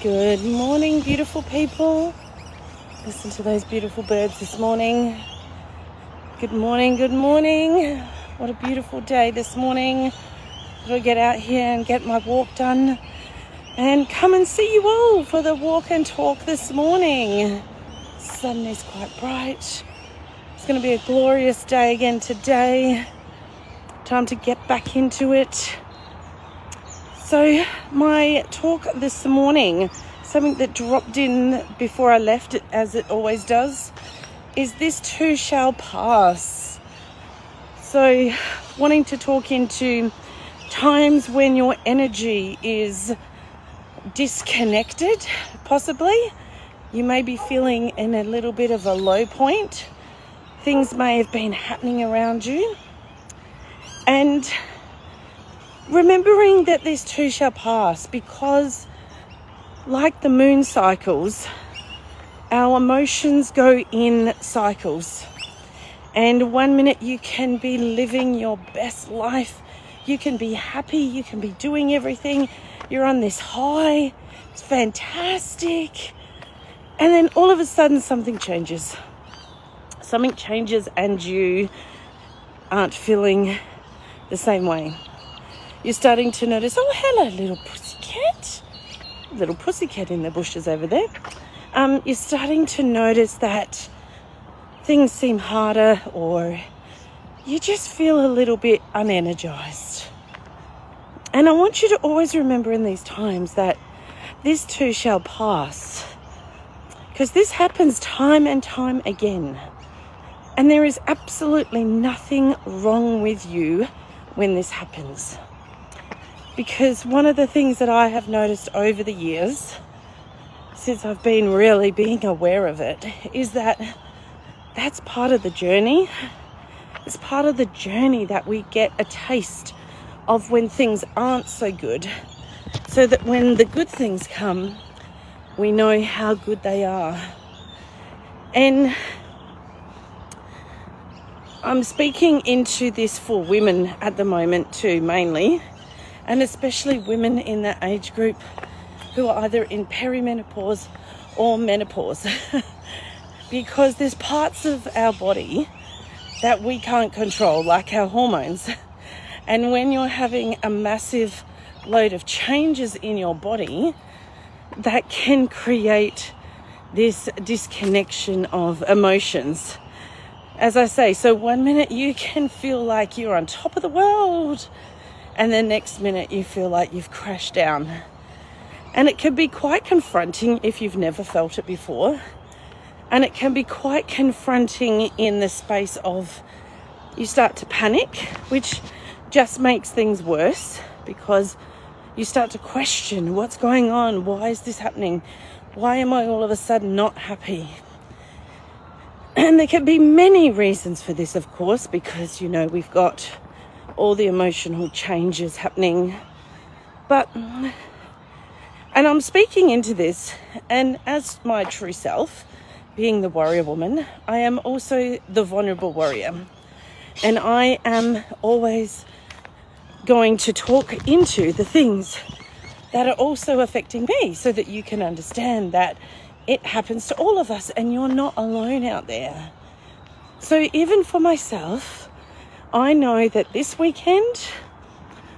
Good morning, beautiful people. Listen to those beautiful birds this morning. Good morning, good morning. What a beautiful day this morning. I'll get out here and get my walk done and come and see you all for the walk and talk this morning. Sun is quite bright. It's going to be a glorious day again today. Time to get back into it. So my talk this morning, something that dropped in before I left, as it always does, is this too shall pass. So wanting to talk into times when your energy is disconnected, possibly. You may be feeling in a little bit of a low point. Things may have been happening around you. And remembering that this too shall pass, because like the moon cycles, our emotions go in cycles. And 1 minute you can be living your best life. You can be happy. You can be doing everything. You're on this high. It's fantastic. And then all of a sudden something changes. Something changes and you aren't feeling the same way. You're starting to notice, oh, hello, little pussycat. Little pussycat in the bushes over there. You're starting to notice that things seem harder, or you just feel a little bit unenergized. And I want you to always remember in these times that this too shall pass, because this happens time and time again. And there is absolutely nothing wrong with you when this happens. Because one of the things that I have noticed over the years, since I've been really being aware of it, is that that's part of the journey. It's part of the journey that we get a taste of when things aren't so good, so that when the good things come, we know how good they are. And I'm speaking into this for women at the moment too, mainly, and especially women in that age group who are either in perimenopause or menopause. Because there's parts of our body that we can't control, like our hormones. And when you're having a massive load of changes in your body, that can create this disconnection of emotions. As I say, so 1 minute you can feel like you're on top of the world, and the next minute you feel like you've crashed down. And it can be quite confronting if you've never felt it before. And it can be quite confronting in the space of you start to panic, which just makes things worse, because you start to question what's going on. Why is this happening? Why am I all of a sudden not happy? And there can be many reasons for this, of course, because, you know, we've got all the emotional changes happening. And I'm speaking into this, and as my true self, being the warrior woman, I am also the vulnerable warrior. And I am always going to talk into the things that are also affecting me, so that you can understand that it happens to all of us and you're not alone out there. So even for myself, I know that this weekend,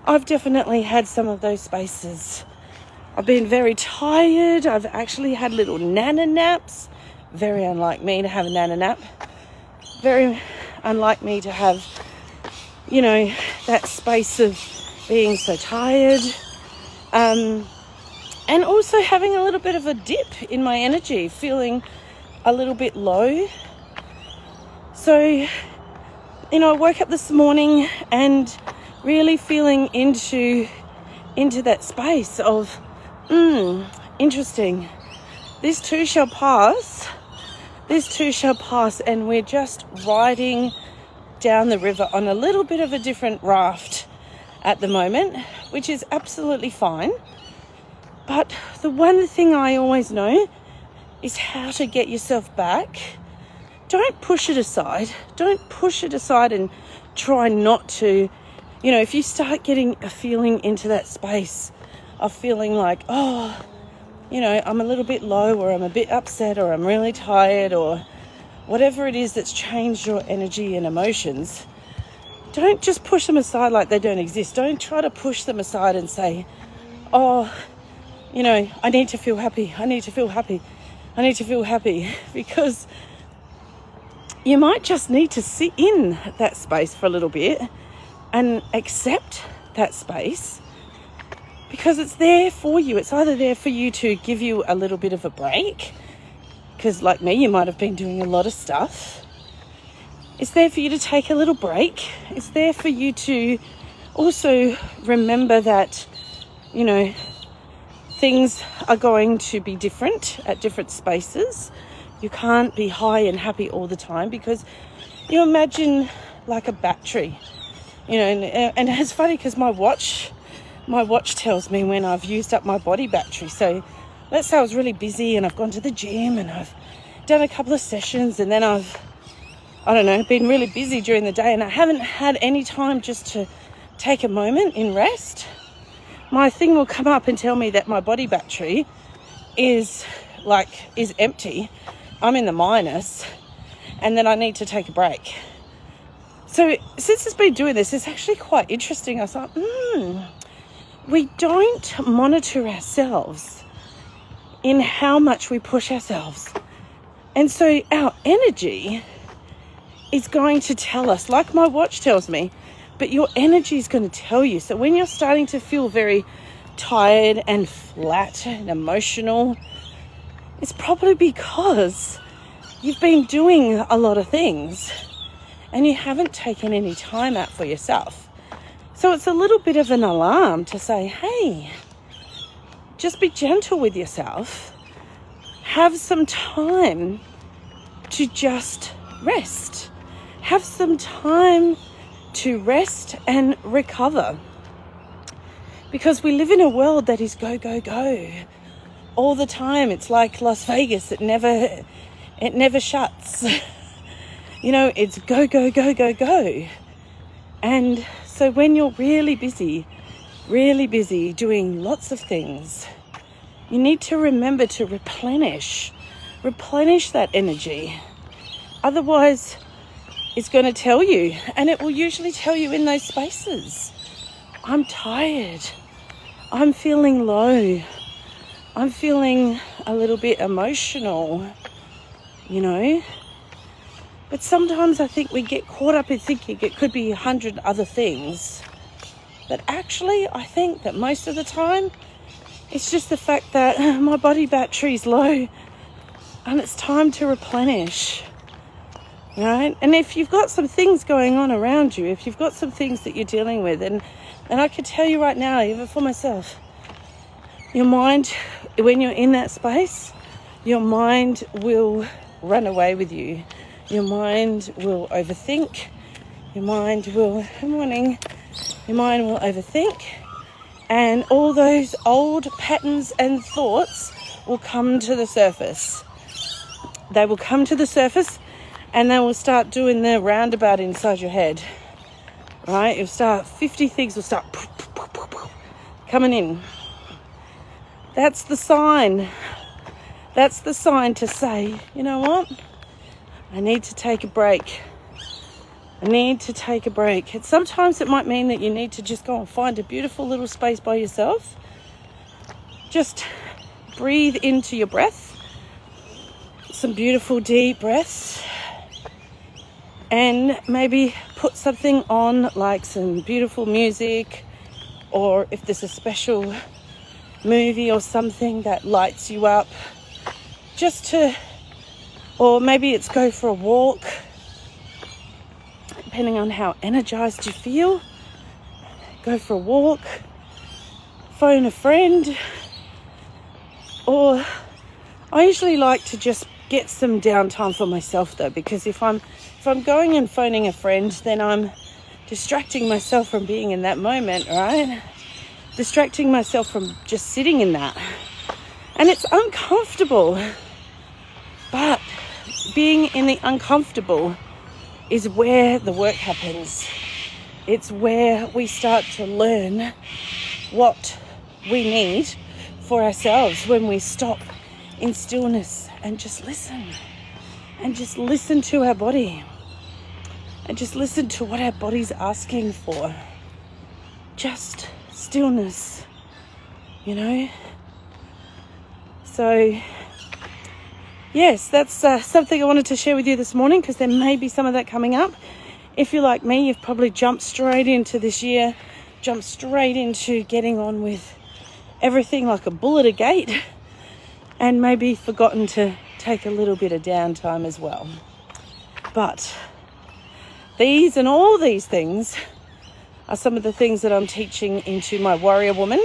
I've definitely had some of those spaces. I've been very tired. I've actually had little nana naps. Very unlike me to have a nana nap. Very unlike me to have, you know, that space of being so tired. And also having a little bit of a dip in my energy, feeling a little bit low. So, you know, I woke up this morning and really feeling into that space of, interesting. This too shall pass. This too shall pass, and we're just riding down the river on a little bit of a different raft at the moment, which is absolutely fine. But the one thing I always know is how to get yourself back. Don't push it aside. Don't push it aside and try not to. You know, if you start getting a feeling into that space of feeling like, oh, you know, I'm a little bit low, or I'm a bit upset, or I'm really tired, or whatever it is that's changed your energy and emotions, don't just push them aside like they don't exist. Don't try to push them aside and say, oh, you know, I need to feel happy. I need to feel happy. I need to feel happy. Because you might just need to sit in that space for a little bit and accept that space, because it's there for you. It's either there for you to give you a little bit of a break, because like me, you might have been doing a lot of stuff. It's there for you to take a little break. It's there for you to also remember that, you know, things are going to be different at different spaces. You can't be high and happy all the time, because you imagine like a battery, you know, and it's funny because my watch tells me when I've used up my body battery. So let's say I was really busy and I've gone to the gym and I've done a couple of sessions, and then I've, I don't know, been really busy during the day, and I haven't had any time just to take a moment in rest. My thing will come up and tell me that my body battery is empty. I'm in the minus, and then I need to take a break. So since it's been doing this, it's actually quite interesting. I thought, we don't monitor ourselves in how much we push ourselves. And so our energy is going to tell us, like my watch tells me, but your energy is going to tell you. So when you're starting to feel very tired and flat and emotional, it's probably because you've been doing a lot of things and you haven't taken any time out for yourself. So it's a little bit of an alarm to say, hey, just be gentle with yourself. Have some time to just rest. Have some time to rest and recover. Because we live in a world that is go, go, go all the time. It's like Las Vegas. It never shuts. You know, it's go, go, go, go, go. And so when you're really busy doing lots of things, you need to remember to replenish that energy. Otherwise, it's going to tell you, and it will usually tell you in those spaces, I'm tired, I'm feeling low, I'm feeling a little bit emotional, you know. But sometimes I think we get caught up in thinking it could be 100 other things. But actually, I think that most of the time, it's just the fact that my body battery's low and it's time to replenish. Right? And if you've got some things going on around you, if you've got some things that you're dealing with, and I can tell you right now, even for myself, your mind, when you're in that space, your mind will run away with you. Your mind will overthink. Your mind will, good morning, your mind will overthink. And all those old patterns and thoughts will come to the surface. They will come to the surface, and they will start doing the roundabout inside your head, right? You'll start, 50 things will start coming in. That's the sign. That's the sign to say, you know what? I need to take a break. I need to take a break. And sometimes it might mean that you need to just go and find a beautiful little space by yourself. Just breathe into your breath. Some beautiful deep breaths. And maybe put something on, like some beautiful music, or if there's a special movie or something that lights you up, or maybe it's go for a walk, depending on how energized you feel. Go for a walk, phone a friend, or I usually like to just get some downtime for myself though, because if I'm going and phoning a friend, then I'm distracting myself from being in that moment, right? Distracting myself from just sitting in that. And it's uncomfortable. But being in the uncomfortable is where the work happens. It's where we start to learn what we need for ourselves when we stop in stillness and just listen. And just listen to our body. And just listen to what our body's asking for. Just stillness, you know. So, yes, that's something I wanted to share with you this morning, because there may be some of that coming up. If you're like me, you've probably jumped straight into this year, jumped straight into getting on with everything like a bull at a gate, and maybe forgotten to take a little bit of downtime as well. But these and all these things are some of the things that I'm teaching into my Warrior Woman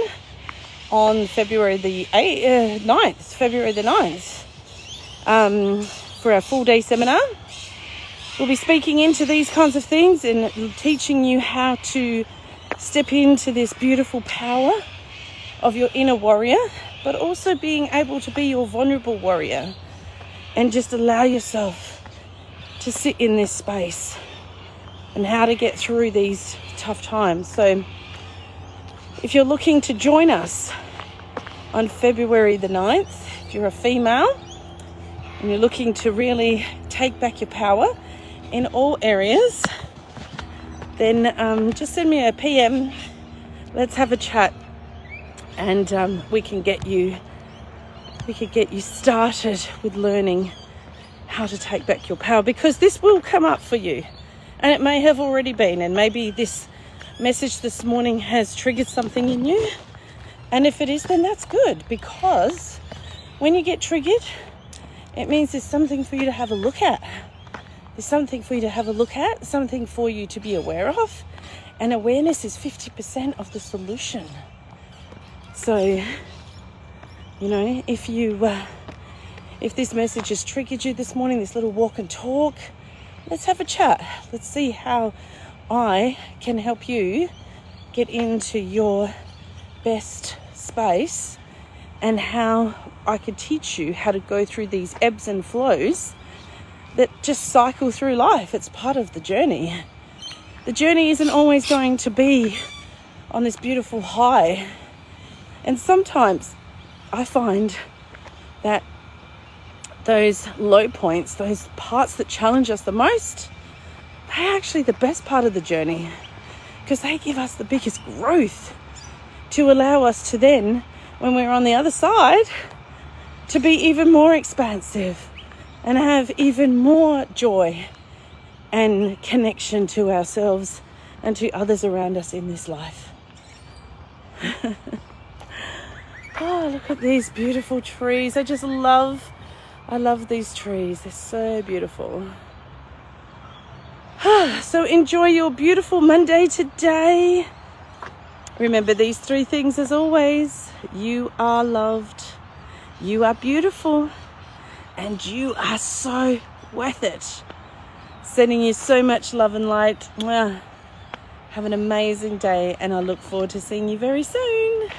on February the 9th, for our full day seminar. We'll be speaking into these kinds of things and teaching you how to step into this beautiful power of your inner warrior, but also being able to be your vulnerable warrior and just allow yourself to sit in this space and how to get through these tough times. So if you're looking to join us on February the 9th, if you're a female and you're looking to really take back your power in all areas, then just send me a PM. Let's have a chat, and we can get you started with learning how to take back your power, because this will come up for you, and it may have already been, and maybe this message this morning has triggered something in you. And if it is, then that's good, because when you get triggered, it means there's something for you to have a look at. There's something for you to have a look at, something for you to be aware of. And awareness is 50% of the solution. So, you know, if this message has triggered you this morning, this little walk and talk, let's have a chat. Let's see how I can help you get into your best space, and how I can teach you how to go through these ebbs and flows that just cycle through life. It's part of the journey. The journey isn't always going to be on this beautiful high. And sometimes I find that those low points, those parts that challenge us the most, they're actually the best part of the journey, because they give us the biggest growth to allow us to then, when we're on the other side, to be even more expansive and have even more joy and connection to ourselves and to others around us in this life. Oh, look at these beautiful trees. I love these trees. They're so beautiful. So enjoy your beautiful Monday today. Remember these 3 things as always. You are loved, you are beautiful, and you are so worth it. Sending you so much love and light. Have an amazing day, and I look forward to seeing you very soon.